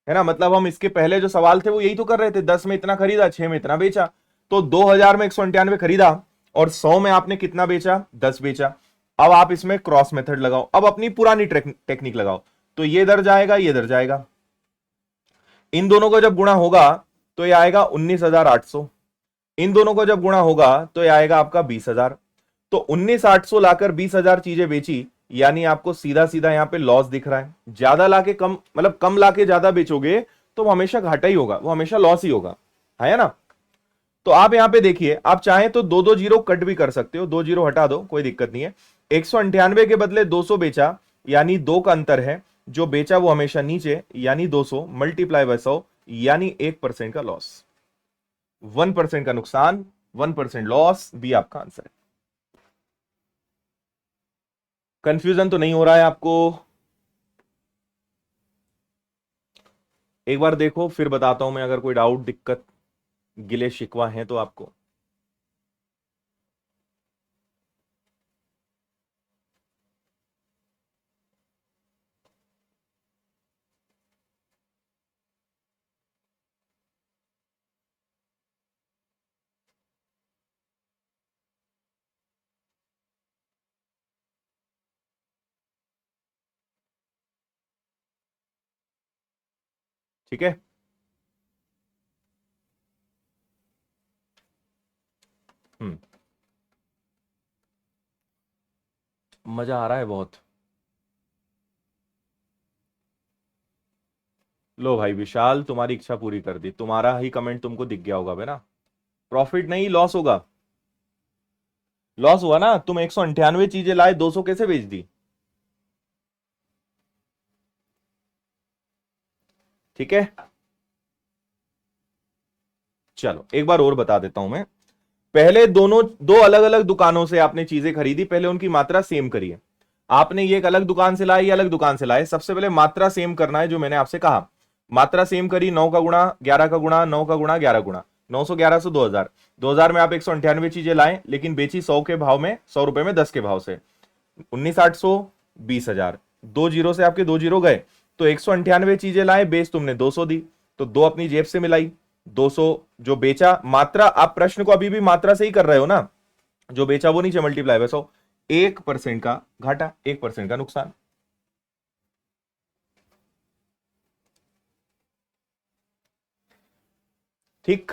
है ना, मतलब हम इसके पहले जो सवाल थे वो यही तो कर रहे थे, 10 में इतना खरीदा, 6 में इतना बेचा। तो 2000 में 198 खरीदा और 100 में आपने कितना बेचा, 10 बेचा। अब आप इसमें क्रॉस मेथड लगाओ, अब अपनी पुरानी टेक्निक लगाओ। तो ये इधर जाएगा, ये इधर जाएगा, इन दोनों को जब गुणा होगा तो ये आएगा 19,800, इन दोनों को जब गुणा होगा तो ये आएगा आपका 20,000। तो 19,800 लाकर 20,000 चीजें बेची, यानी आपको सीधा सीधा यहां पे लॉस दिख रहा है। ज्यादा लाके कम, मतलब कम लाके ज्यादा बेचोगे तो वो हमेशा घाटा ही होगा, वो हमेशा लॉस ही होगा, है ना। तो आप यहां पे देखिए, आप चाहें तो दो दो जीरो कट भी कर सकते हो, 2 जीरो हटा दो, कोई दिक्कत नहीं है। 198 के बदले 200 बेचा, यानी 2 का अंतर है, जो बेचा वो हमेशा नीचे, यानी 200 मल्टीप्लाई बाय 100, यानी 1% का लॉस, 1% का नुकसान, 1% लॉस, भी आपका आंसर है। कंफ्यूजन तो नहीं हो रहा है आपको? एक बार देखो फिर बताता हूं मैं, अगर कोई डाउट दिक्कत गिले शिकवा है तो आपको। ठीक है, हम्म, मजा आ रहा है बहुत। लो भाई विशाल, तुम्हारी इच्छा पूरी कर दी, तुम्हारा ही कमेंट तुमको दिख गया होगा ना। प्रॉफिट नहीं लॉस होगा, लॉस हुआ ना, तुम 198 चीजें लाए, 200 कैसे बेच दी? ठीक है, चलो एक बार और बता देता हूं मैं। पहले दोनों, दो अलग अलग दुकानों से आपने चीजें खरीदी, पहले उनकी मात्रा सेम करिए। आपने ये एक अलग दुकान से लाए, ये अलग दुकान से लाए, सबसे पहले मात्रा सेम करना है, जो मैंने आपसे कहा। मात्रा सेम करी, 9 का गुणा 11 का गुणा 9 का गुणा 11 गुणा 900 1100 2000। 2000 में आप 198 चीजें लाए, लेकिन बेची 100 के भाव में, 100 रुपए में 10 के भाव से। 19,800 20,000, 2 जीरो से आपके 2 जीरो गए, तो 198 चीजें लाए, बेच तुमने 200 दी, तो 2 अपनी जेब से मिलाई। 200 जो बेचा, मात्रा, आप प्रश्न को अभी भी मात्रा से ही कर रहे हो ना, जो बेचा वो नीचे मल्टीप्लाई बाय 100, 1% का घाटा, 1% का नुकसान। ठीक,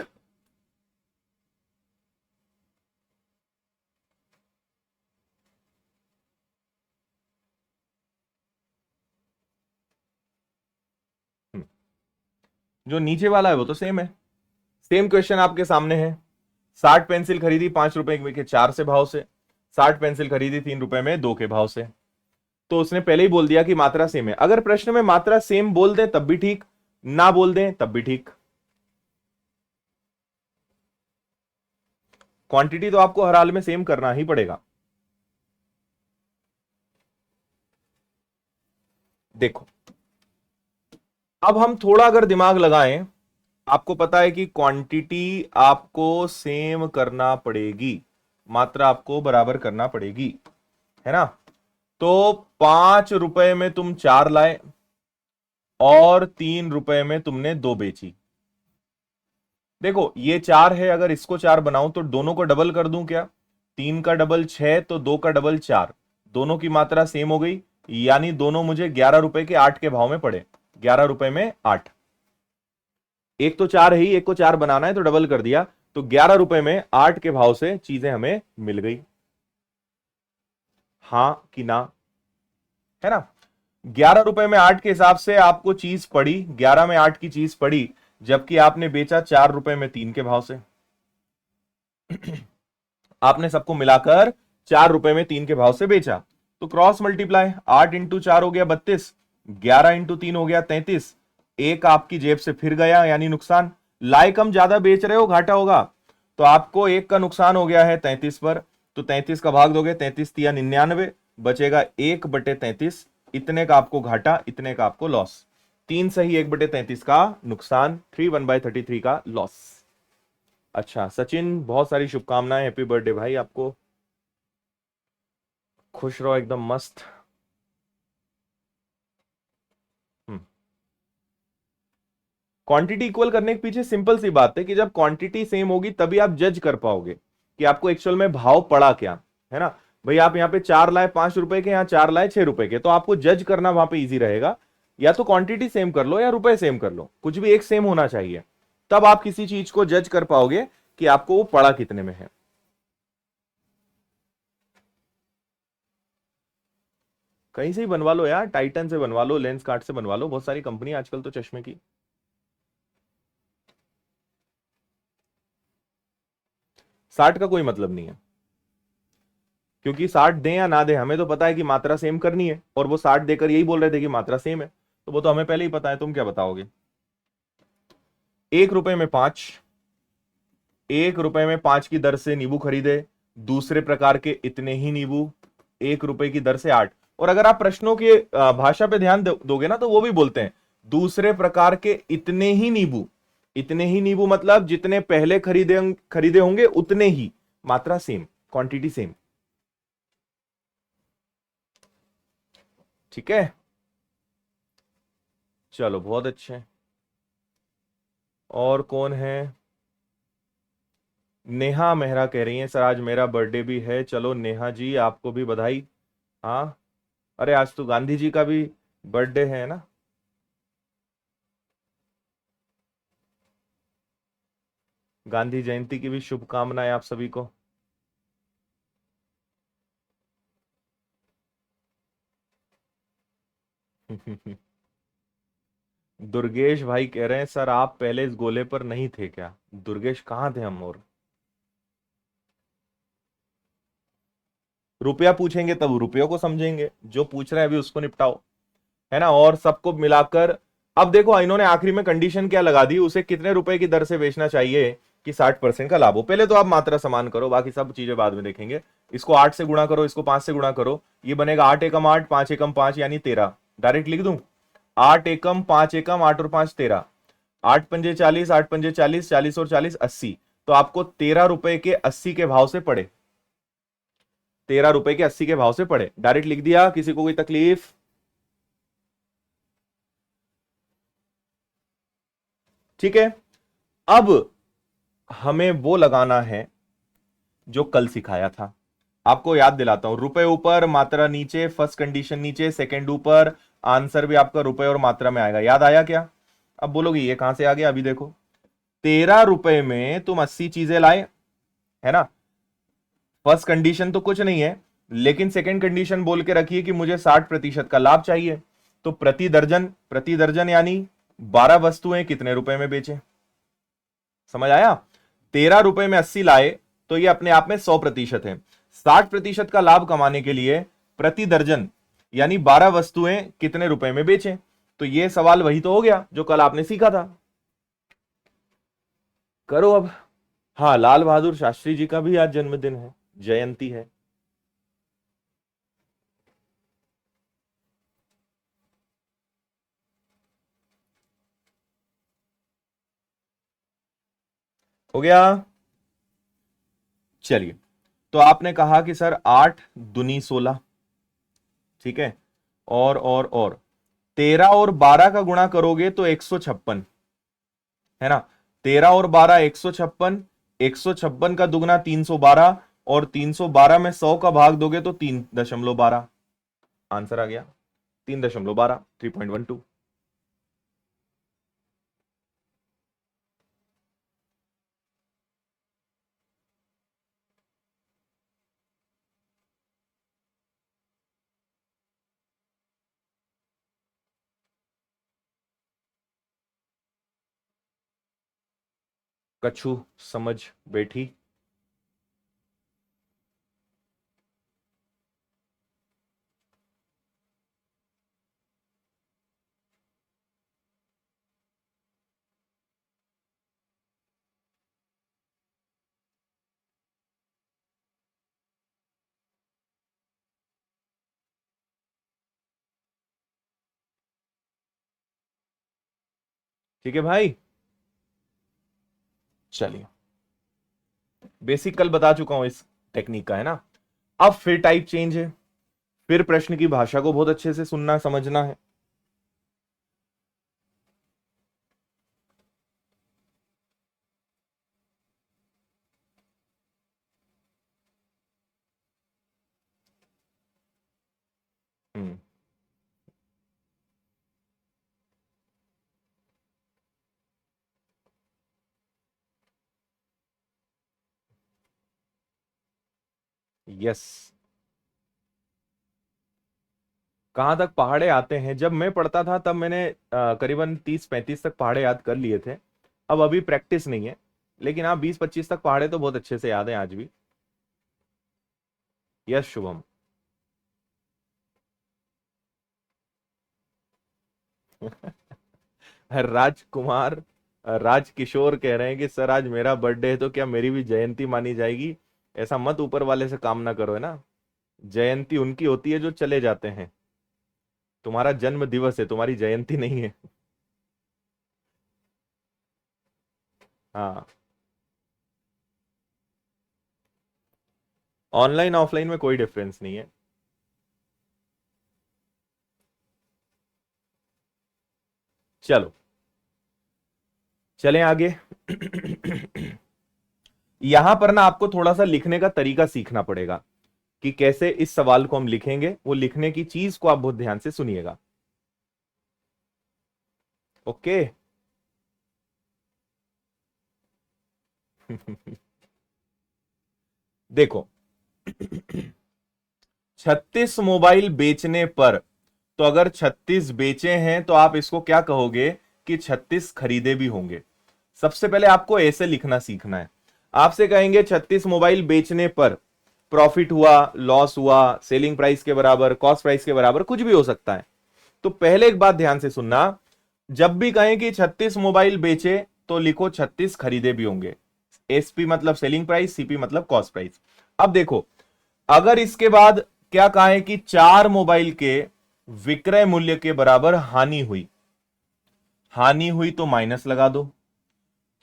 जो नीचे वाला है वो तो सेम है। सेम क्वेश्चन आपके सामने है। 60 पेंसिल खरीदी 5 रुपए के 4 से भाव से, 60 पेंसिल खरीदी 3 रुपए में 2 के भाव से। तो उसने पहले ही बोल दिया कि मात्रा सेम है। अगर प्रश्न में मात्रा सेम बोल दें तब भी ठीक, ना बोल दें तब भी ठीक। क्वांटिटी तो आपको हर हाल में सेम करना ही पड़ेगा। देखो अब हम थोड़ा अगर दिमाग लगाएं, आपको पता है कि क्वांटिटी आपको सेम करना पड़ेगी, मात्रा आपको बराबर करना पड़ेगी, है ना। तो 5 रुपए में तुम 4 लाए और 3 रुपए में तुमने 2 बेची। देखो ये 4 है, अगर इसको 4 बनाऊं तो दोनों को डबल कर दूं क्या? 3 का डबल 6, तो 2 का डबल 4, दोनों की मात्रा सेम हो गई, यानी दोनों मुझे 11 रुपए के 8 के भाव में पड़े। 11 रुपए में 8, एक तो 4 है ही, एक को 4 बनाना है तो डबल कर दिया, तो 11 रुपए में 8 के भाव से चीजें हमें मिल गई। हां कि ना? है ना। 11 रुपए में 8 के हिसाब से आपको चीज पड़ी, 11 में 8 की चीज पड़ी, जबकि आपने बेचा 4 रुपए में 3 के भाव से। आपने सबको मिलाकर 4 रुपए में 3 के भाव से बेचा, तो क्रॉस मल्टीप्लाई, 8 इंटू 4 हो गया 32, 11 इंटू 3 हो गया 33, एक आपकी जेब से फिर गया, यानी नुकसान। लाई कम ज्यादा बेच रहे हो, घाटा होगा, तो आपको एक का नुकसान हो गया है 33 पर, तो 33 का भाग दोगे, 33 तिया 99, बचेगा 1/33, इतने का आपको घाटा, इतने का आपको लॉस। 3 सही 1/33 का नुकसान, 3 1/33 का लॉस। अच्छा सचिन, बहुत सारी शुभकामनाएं, हैप्पी बर्थडे भाई आपको, खुश रहो एकदम मस्त। क्वांटिटी इक्वल करने के पीछे सिंपल सी बात है कि जब क्वांटिटी सेम होगी तभी आप जज कर पाओगे कि आपको एक्चुअल में भाव पड़ा क्या, है ना। भाई आप यहाँ पे 4 लाए 5 रुपए के, यहाँ 4 लाए 6 रुपए के, तो आपको जज करना वहां पे इजी रहेगा। या तो क्वांटिटी सेम कर लो या रुपए सेम कर लो, कुछ भी एक सेम होना चाहिए, तब आप किसी चीज को जज कर पाओगे कि आपको वो पड़ा कितने में है। कहीं से ही बनवा लो यार, टाइटन से बनवा लो, लेंस कार्ट से बनवा लो, बहुत सारी कंपनी आजकल तो चश्मे की। 60 का कोई मतलब नहीं है, क्योंकि 60 दें या ना दें, हमें तो पता है कि मात्रा सेम करनी है, और वो 60 देकर यही बोल रहे थे कि मात्रा सेम है, तो वो तो हमें पहले ही पता है, तुम क्या बताओगे। 1 रुपए में 5, 1 रुपए में 5 की दर से नींबू खरीदे, दूसरे प्रकार के इतने ही नींबू 1 रुपए की दर से 8। और अगर आप प्रश्नों की भाषा पे ध्यान दोगे ना, तो वो भी बोलते हैं दूसरे प्रकार के इतने ही नींबू। इतने ही नींबू मतलब जितने पहले खरीदे खरीदे होंगे उतने ही, मात्रा सेम, क्वांटिटी सेम। ठीक है, चलो बहुत अच्छे। और कौन है? नेहा मेहरा कह रही है सर आज मेरा बर्थडे भी है, चलो नेहा जी आपको भी बधाई। हाँ, अरे आज तो गांधी जी का भी बर्थडे है ना। गांधी जयंती की भी शुभकामनाएं आप सभी को। दुर्गेश भाई कह रहे हैं सर आप पहले इस गोले पर नहीं थे क्या? दुर्गेश कहाँ थे हम? और रुपया पूछेंगे तब रुपयों को समझेंगे, जो पूछ रहे हैं अभी उसको निपटाओ, है ना। और सबको मिलाकर, अब देखो इन्होंने आखिरी में कंडीशन क्या लगा दी, उसे कितने रुपए की दर से बेचना चाहिए कि 60% का लाभ हो। पहले तो आप मात्रा समान करो, बाकी सब चीजें बाद में देखेंगे। इसको 8 से गुणा करो, इसको 5 से गुणा करो, ये बनेगा 8 एकम 8, 5 एकम 5 यानी 13। डायरेक्ट लिख दूं, 8 एकम 5 एकम 8 और 5 13, 8 पंजे 40, 8 पंजे 40, 40 और 40 80, तो आपको 13 रुपए के 80 के भाव से पड़े, 13 रुपए के 80 के भाव से पड़े। डायरेक्ट लिख दिया, किसी को कोई तकलीफ? ठीक है। अब हमें वो लगाना है जो कल सिखाया था, आपको याद दिलाता हूं। रुपए ऊपर मात्रा नीचे, फर्स्ट कंडीशन नीचे, सेकंड ऊपर, आंसर भी आपका रुपए और मात्रा में आएगा। याद आया क्या? अब बोलोगे ये कहां से आ गया, अभी देखो। 13 रुपए में तुम 80 चीजें लाए, है ना। फर्स्ट कंडीशन तो कुछ नहीं है, लेकिन सेकंड कंडीशन बोल के रखिए कि मुझे 60% का लाभ चाहिए, तो प्रति दर्जन यानी 12 वस्तुएं कितने रुपए में बेचे? समझ आया? 13 रुपए में 80 लाए, तो ये अपने आप में 100% है। 60% का लाभ कमाने के लिए प्रति दर्जन यानी 12 वस्तुएं कितने रुपए में बेचें? तो ये सवाल वही तो हो गया जो कल आपने सीखा था। करो अब। हाँ, लाल बहादुर शास्त्री जी का भी आज जन्मदिन है, जयंती है। हो गया। चलिए, तो आपने कहा कि सर 8 दूनी 16, ठीक है, और 13 और 12 का गुणा करोगे तो 156, है ना। 13 और 12 156, 156 का दुगना 312, और 312 में 100 का भाग दोगे तो 3.12, आंसर आ गया 3.12, 3.12। कछु समझ बैठी। ठीक है भाई, चलिए, बेसिक कल बता चुका हूं इस टेक्निक का, है ना। अब फिर टाइप चेंज है, फिर प्रश्न की भाषा को बहुत अच्छे से सुनना समझना है। हम्म, यस। कहां तक पहाड़े आते हैं, जब मैं पढ़ता था तब मैंने करीबन 30-35 तक पहाड़े याद कर लिए थे। अब अभी प्रैक्टिस नहीं है, लेकिन हाँ 20-25 तक पहाड़े तो बहुत अच्छे से याद है आज भी। यस शुभम। राजकुमार, राजकिशोर कह रहे हैं कि सर आज मेरा बर्थडे है तो क्या मेरी भी जयंती मानी जाएगी। ऐसा मत ऊपर वाले से काम ना करो, है ना। जयंती उनकी होती है जो चले जाते हैं। तुम्हारा जन्म दिवस है, तुम्हारी जयंती नहीं है। हाँ, ऑनलाइन ऑफलाइन में कोई डिफरेंस नहीं है। चलो, चलें आगे। यहां पर ना आपको थोड़ा सा लिखने का तरीका सीखना पड़ेगा कि कैसे इस सवाल को हम लिखेंगे। वो लिखने की चीज को आप बहुत ध्यान से सुनिएगा। ओके। देखो, 36 मोबाइल बेचने पर, तो अगर 36 बेचे हैं तो आप इसको क्या कहोगे कि 36 खरीदे भी होंगे। सबसे पहले आपको ऐसे लिखना सीखना है। आपसे कहेंगे 36 मोबाइल बेचने पर प्रॉफिट हुआ, लॉस हुआ, सेलिंग प्राइस के बराबर, कॉस्ट प्राइस के बराबर, कुछ भी हो सकता है। तो पहले एक बात ध्यान से सुनना, जब भी कहें कि 36 मोबाइल बेचे तो लिखो 36 खरीदे भी होंगे। एसपी मतलब सेलिंग प्राइस, सीपी मतलब कॉस्ट प्राइस। अब देखो, अगर इसके बाद क्या कहा है कि 4 मोबाइल के विक्रय मूल्य के बराबर हानि हुई, हानि हुई तो माइनस लगा दो।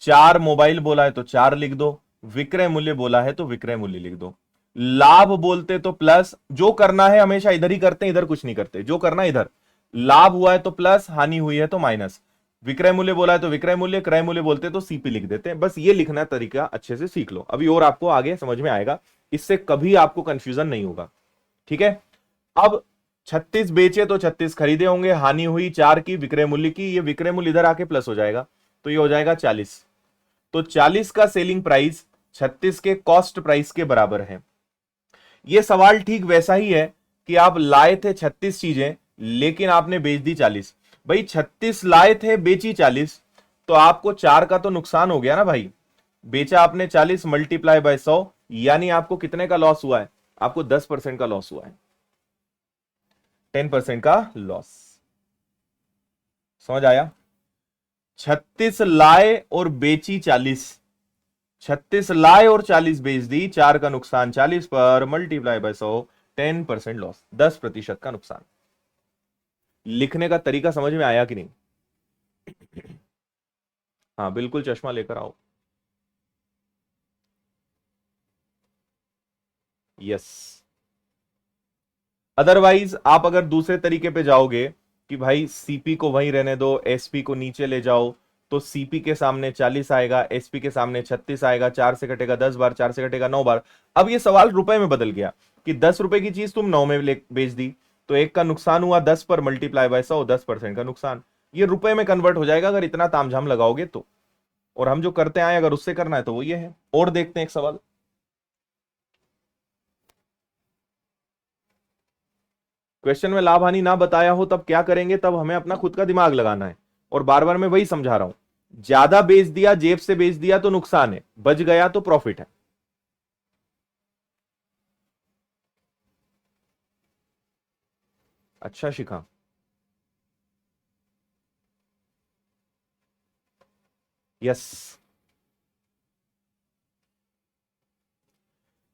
4 मोबाइल बोला है तो 4 लिख दो, विक्रय मूल्य बोला है तो विक्रय मूल्य लिख दो। लाभ बोलते तो प्लस, जो करना है हमेशा इधर ही करते हैं, इधर कुछ नहीं करते, जो करना है इधर। लाभ हुआ है तो प्लस, हानि हुई है तो माइनस। विक्रय मूल्य बोला है तो विक्रय मूल्य, क्रय मूल्य बोलते तो सीपी लिख देते हैं। बस ये लिखना तरीका अच्छे से सीख लो, अभी और आपको आगे समझ में आएगा। इससे कभी आपको कंफ्यूजन नहीं होगा, ठीक है। अब 36 बेचे तो 36 खरीदे होंगे, हानि हुई 4 की विक्रय मूल्य की, ये विक्रय मूल्य इधर आके प्लस हो जाएगा, तो ये हो जाएगा 40। तो 40 का सेलिंग प्राइस 36 के कॉस्ट प्राइस के बराबर है। ये सवाल ठीक वैसा ही है कि आप लाए थे 36 चीजें लेकिन आपने बेच दी 40। भाई 36 लाए थे, बेची 40, तो आपको 4 का तो नुकसान हो गया ना भाई। बेचा आपने 40 मल्टीप्लाई बाय 100, यानी आपको कितने का लॉस हुआ है, आपको 10% का लॉस हुआ है, 10% का लॉस। समझ आया। 36 लाए और बेची 40, 36 लाए और 40 बेच दी, 4 का नुकसान 40 पर मल्टीप्लाई बाय 100, 10% लॉस, 10% का नुकसान। लिखने का तरीका समझ में आया कि नहीं। हाँ बिल्कुल, चश्मा लेकर आओ। यस। अदरवाइज आप अगर दूसरे तरीके पे जाओगे कि भाई सीपी को वहीं रहने दो, एसपी को नीचे ले जाओ, तो सीपी के सामने 40 आएगा, एसपी के सामने 36 आएगा, 4 से कटेगा 10 बार, 4 से कटेगा 9 बार। अब ये सवाल रुपए में बदल गया कि 10 रुपए की चीज तुम 9 में बेच दी, तो एक का नुकसान हुआ 10 पर मल्टीप्लाई बाय 100, 10% का नुकसान। ये रुपए में कन्वर्ट हो जाएगा अगर इतना तामझाम लगाओगे तो। और हम जो करते आए अगर उससे करना है तो वो ये है। और देखते हैं एक सवाल। क्वेश्चन में लाभ हानि ना बताया हो तब क्या करेंगे? तब हमें अपना खुद का दिमाग लगाना है। और बार बार मैं वही समझा रहा हूं, ज्यादा बेच दिया, जेब से बेच दिया तो नुकसान है, बच गया तो प्रॉफिट है। अच्छा शिखा। यस।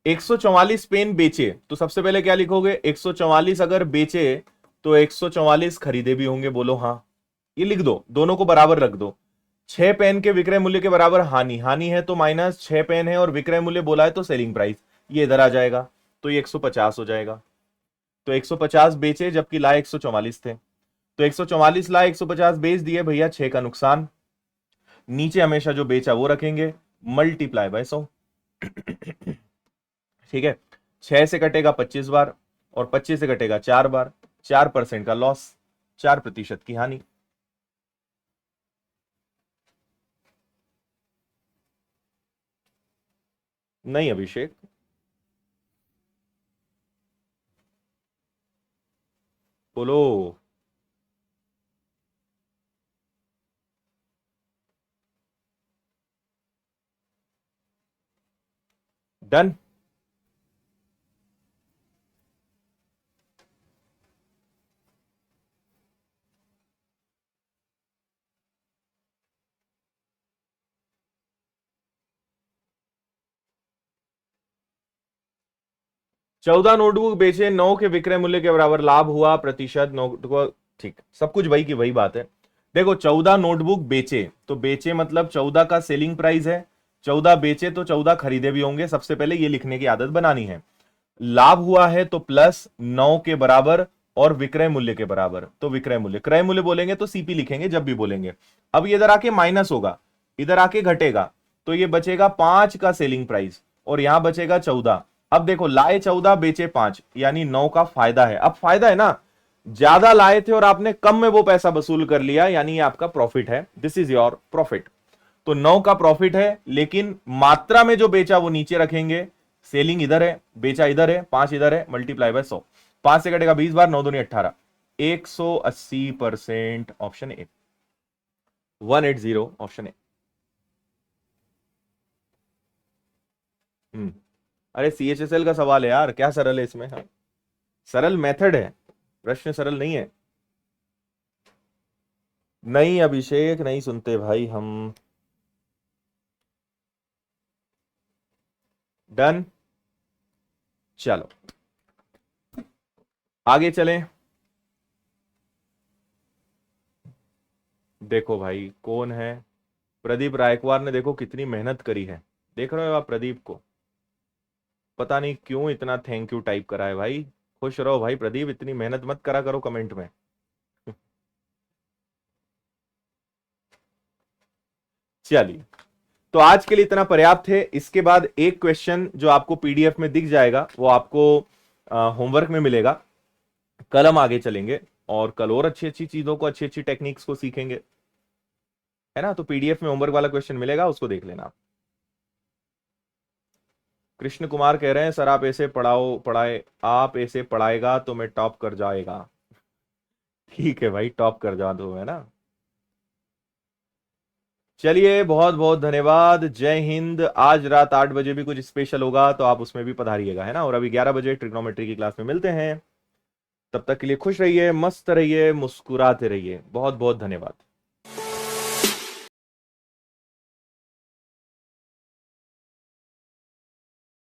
144 पेन बेचे तो सबसे पहले क्या लिखोगे? 144 अगर बेचे तो 144 खरीदे भी होंगे, बोलो हाँ। ये लिख दो, दोनों को बराबर रख दो। 6 पेन के विक्रय मूल्य के बराबर हानि, हानि है तो माइनस, 6 पेन है और विक्रय मूल्य बोला है तो सेलिंग प्राइस, ये इधर आ जाएगा, तो ये 150 हो जाएगा। तो 150 बेचे जबकि लाए 144 थे, तो 144 लाए, 150 बेच दिए भैया, 6 का नुकसान। नीचे हमेशा जो बेचा वो रखेंगे, मल्टीप्लाई बाय 100। ठीक है। 6 से कटेगा 25 बार और 25 से कटेगा 4 बार, 4% का लॉस, 4% की हानि। नहीं अभिषेक, बोलो। डन। चौदह नोटबुक बेचे, 9 के विक्रय मूल्य के बराबर लाभ हुआ, प्रतिशत नोटबुक, ठीक, सब कुछ वही की वही बात है। देखो 14 नोटबुक बेचे, तो बेचे मतलब 14 का सेलिंग प्राइस है, 14 बेचे तो 14 खरीदे भी होंगे, सबसे पहले ये लिखने की आदत बनानी है। लाभ हुआ है तो प्लस 9 के बराबर और विक्रय मूल्य के बराबर, तो विक्रय मूल्य, क्रय मूल्य बोलेंगे तो सीपी लिखेंगे जब भी बोलेंगे। अब ये इधर आके माइनस होगा, इधर आके घटेगा, तो ये बचेगा 5 का सेलिंग प्राइस और यहां बचेगा 14। अब देखो लाए 14 बेचे 5, यानी 9 का फायदा है। अब फायदा है ना, ज्यादा लाए थे और आपने कम में वो पैसा वसूल कर लिया, यानी ये आपका प्रॉफिट है, दिस इज योर प्रॉफिट। तो 9 का प्रॉफिट है, लेकिन मात्रा में जो बेचा वो नीचे रखेंगे, सेलिंग इधर है, बेचा इधर है, 5 इधर है, मल्टीप्लाई बाय 100, 5 से कटेगा 20 बार, 9 दूनी 18, 180%, ऑप्शन ए, 180, ऑप्शन ए। अरे सीएचएसएल का सवाल है यार, क्या सरल है इसमें? हाँ, सरल मेथड है, प्रश्न सरल नहीं है। नहीं अभिषेक, नहीं सुनते भाई हम। डन। चलो आगे चलें। देखो भाई कौन है, प्रदीप रायकवार ने देखो कितनी मेहनत करी है, देख रहे हो आप प्रदीप को? पता नहीं क्यों इतना थैंक यू टाइप करा है भाई। खुश रहो भाई प्रदीप, इतनी मेहनत मत करा करो कमेंट में। चलिए, तो आज के लिए इतना पर्याप्त है। इसके बाद एक क्वेश्चन जो आपको पीडीएफ में दिख जाएगा वो आपको होमवर्क में मिलेगा। कल हम आगे चलेंगे और कल और अच्छी अच्छी चीजों को, अच्छी अच्छी टेक्निक्स को सीखेंगे, है ना? तो पीडीएफ में होमवर्क वाला क्वेश्चन मिलेगा, उसको देख लेना आप। कृष्ण कुमार कह रहे हैं सर आप ऐसे पढ़ाओ, पढ़ाए आप ऐसे पढ़ाएगा तो मैं टॉप कर जाएगा। ठीक है भाई, टॉप कर जा दो, है ना? चलिए बहुत बहुत धन्यवाद, जय हिंद। आज रात 8 बजे भी कुछ स्पेशल होगा तो आप उसमें भी पधारिएगा, है ना? और अभी 11 बजे ट्रिग्नोमेट्री की क्लास में मिलते हैं। तब तक के लिए खुश रहिए, मस्त रहिए, मुस्कुराते रहिए। बहुत बहुत धन्यवाद।